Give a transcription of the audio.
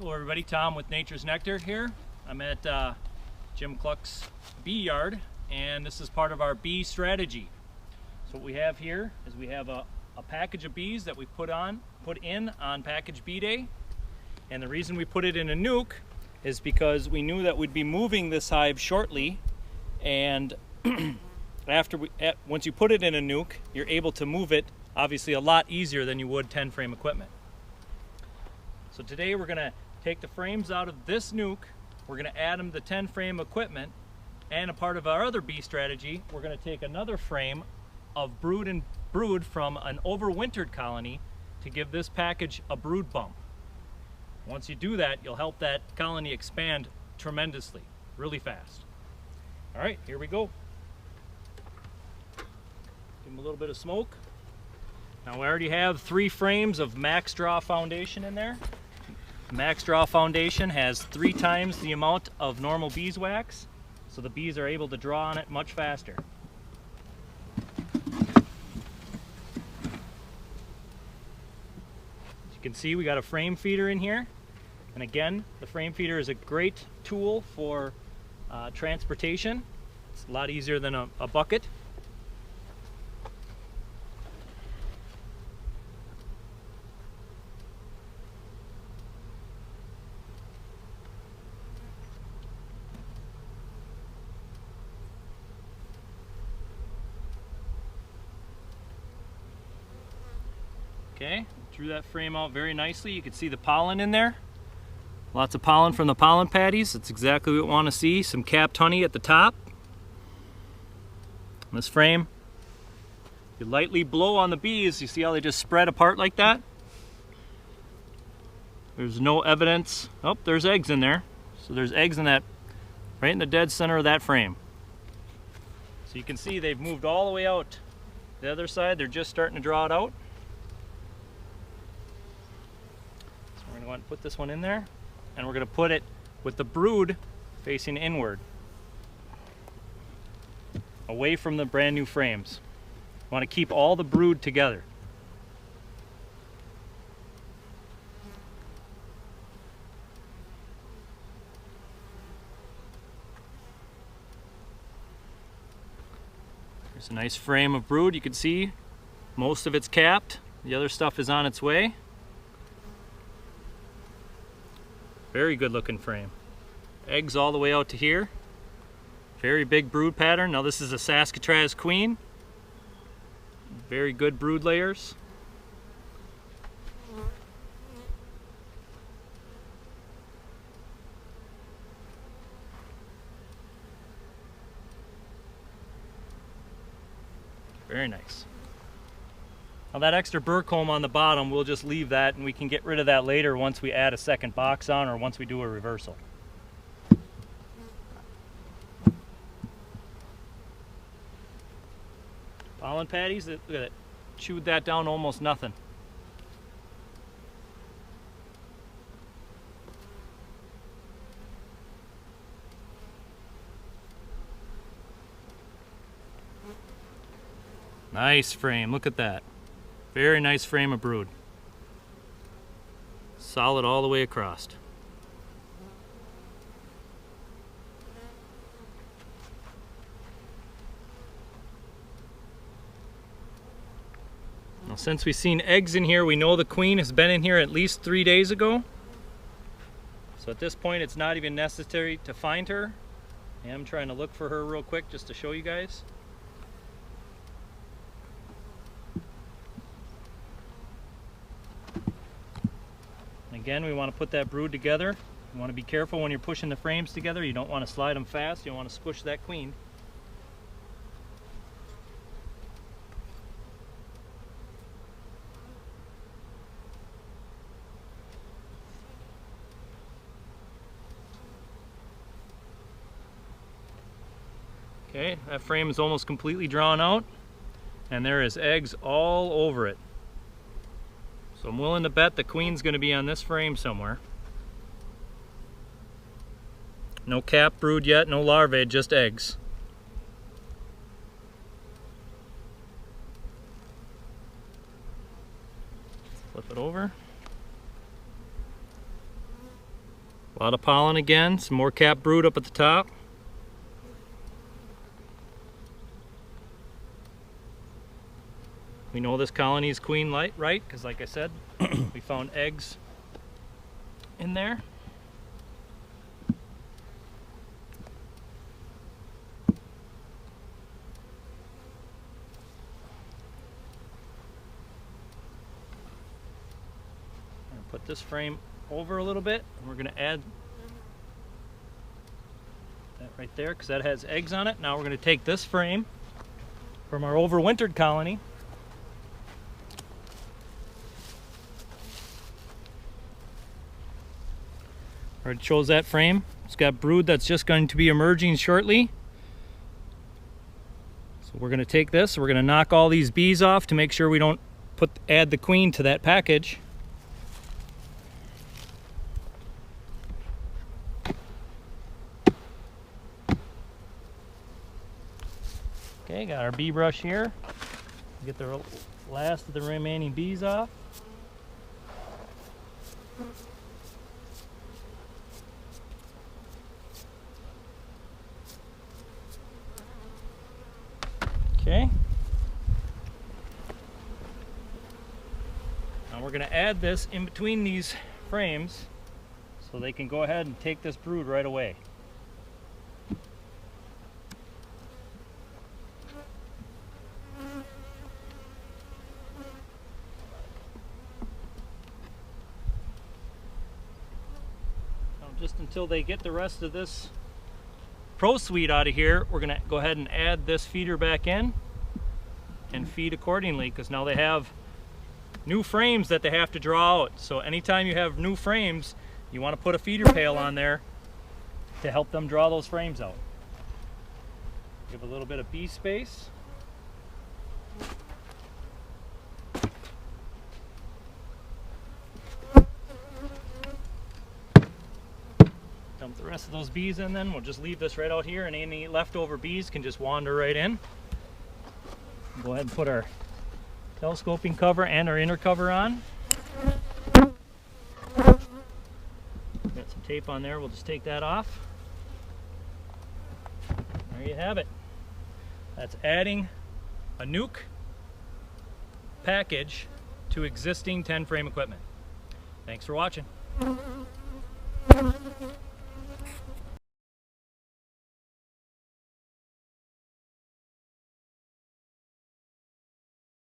Hello everybody, Tom with Nature's Nectar here. I'm at Jim Cluck's bee yard, and this is part of our bee strategy. So what we have here is we have a package of bees that we put in on package bee day. And the reason we put it in a nuke is because we knew that we'd be moving this hive shortly, and once you put it in a nuke, you're able to move it obviously a lot easier than you would 10 frame equipment. So today we're going to take the frames out of this nuke, we're going to add them to the 10 frame equipment, and a part of our other bee strategy, we're going to take another frame of brood from an overwintered colony to give this package a brood bump. Once you do that, you'll help that colony expand tremendously, really fast. All right, here we go. Give them a little bit of smoke. Now we already have 3 frames of Max Draw foundation in there. Max Draw foundation has 3 times the amount of normal beeswax, so the bees are able to draw on it much faster. As you can see, we got a frame feeder in here, and again, the frame feeder is a great tool for transportation. It's a lot easier than a bucket. Okay, drew that frame out very nicely. You can see the pollen in there. Lots of pollen from the pollen patties. That's exactly what we want to see. Some capped honey at the top. On this frame, you lightly blow on the bees. You see how they just spread apart like that? There's no evidence. Oh, there's eggs in there. So there's eggs in that, right in the dead center of that frame. So you can see they've moved all the way out the other side. They're just starting to draw it out. We're going to want to put this one in there, and we're going to put it with the brood facing inward, away from the brand new frames. We want to keep all the brood together. There's a nice frame of brood. You can see most of it's capped. The other stuff is on its way. Very good looking frame. Eggs all the way out to here. Very big brood pattern. Now this is a Saskatraz queen. Very good brood layers. Very nice. Now that extra burr comb on the bottom, we'll just leave that, and we can get rid of that later once we add a second box on, or once we do a reversal. Pollen patties, look at it. Chewed that down to almost nothing. Nice frame, look at that. Very nice frame of brood. Solid all the way across. Now, since we've seen eggs in here, we know the queen has been in here at least 3 days ago. So at this point, it's not even necessary to find her. I am trying to look for her real quick just to show you guys. Again, we want to put that brood together. You want to be careful when you're pushing the frames together. You don't want to slide them fast. You want to squish that queen. Okay, that frame is almost completely drawn out, and there is eggs all over it. So I'm willing to bet the queen's going to be on this frame somewhere. No cap brood yet, no larvae, just eggs. Flip it over. A lot of pollen again, some more capped brood up at the top. We know this colony is queen right? Because like I said, we found eggs in there. Put this frame over a little bit, and we're going to add that right there because that has eggs on it. Now we're going to take this frame from our overwintered colony. Already shows that frame. It's got brood that's just going to be emerging shortly. So we're going to take this, we're going to knock all these bees off to make sure we don't add the queen to that package. Okay, got our bee brush here. Get the last of the remaining bees off. Okay. Now we're going to add this in between these frames so they can go ahead and take this brood right away. Just until they get the rest of this Pro Suite out of here, we're going to go ahead and add this feeder back in and feed accordingly, because now they have new frames that they have to draw out. So anytime you have new frames, you want to put a feeder pail on there to help them draw those frames out. Give a little bit of bee space. Dump the rest of those bees in, then we'll just leave this right out here, and any leftover bees can just wander right in. Go ahead and put our telescoping cover and our inner cover on. Got some tape on there, we'll just take that off. There you have it. That's adding a nuke package to existing 10 frame equipment. Thanks for watching.